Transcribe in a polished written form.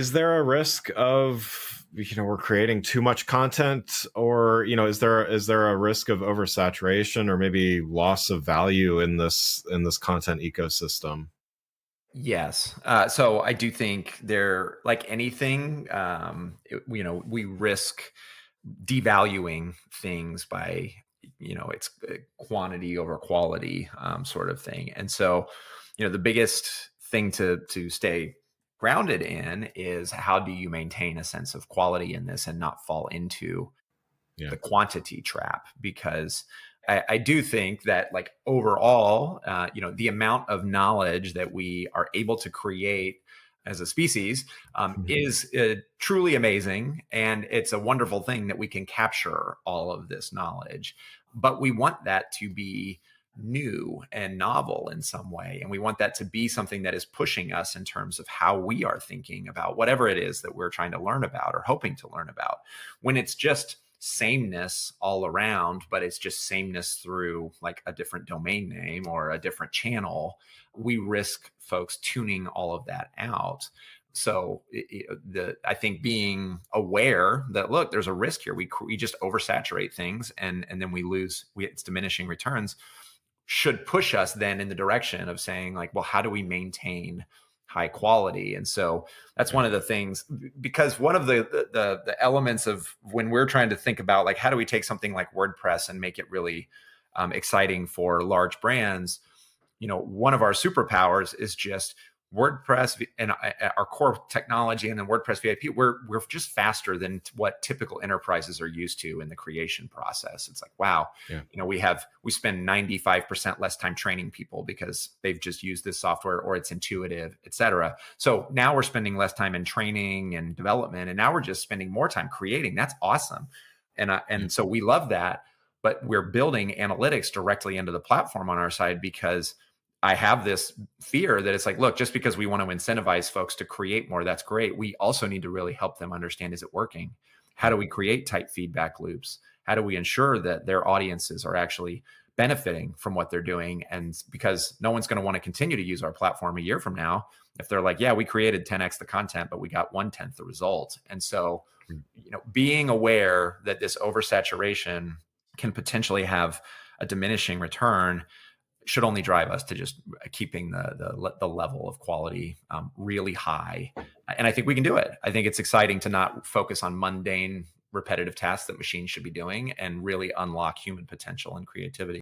Is there a risk of, we're creating too much content, or, is there a risk of oversaturation or maybe loss of value in this content ecosystem? Yes. So I do think there, like anything, we risk devaluing things by, it's quantity over quality, sort of thing. And so, the biggest thing to stay grounded in is how do you maintain a sense of quality in this and not fall into Yeah. the quantity trap? Because I do think that, like, overall, the amount of knowledge that we are able to create as a species Mhm. is truly amazing, and it's a wonderful thing that we can capture all of this knowledge. But we want that to be new and novel in some way, and we want that to be something that is pushing us in terms of how we are thinking about whatever it is that we're trying to learn about or hoping to learn about. When it's just sameness all around, but it's just sameness through like a different domain name or a different channel, we risk folks tuning all of that out. So I think being aware that, look, there's a risk here. We just oversaturate things, and then it's diminishing returns, should push us then in the direction of saying, like, well, how do we maintain high quality? And so that's Yeah. one of the things, because one of the elements of when we're trying to think about, like, how do we take something like WordPress and make it really exciting for large brands, one of our superpowers is just WordPress and our core technology, and then WordPress VIP. We're just faster than what typical enterprises are used to in the creation process. It's like, wow, Yeah. we spend 95% less time training people because they've just used this software, or it's intuitive, et cetera. So now we're spending less time in training and development, and now we're just spending more time creating. That's awesome, Yeah. and so we love that. But we're building analytics directly into the platform on our side, because I have this fear that it's like, look, just because we want to incentivize folks to create more, that's great. We also need to really help them understand, is it working? How Yeah. do we create tight feedback loops? How do we ensure that their audiences are actually benefiting from what they're doing? And because no one's going to want to continue to use our platform a year from now if they're like, yeah, we created 10x the content, but we got 1/10 the result. And so, Mm. being aware that this oversaturation can potentially have a diminishing return should only drive us to just keeping the level of quality really high. And I think we can do it. I think it's exciting to not focus on mundane, repetitive tasks that machines should be doing, and really unlock human potential and creativity.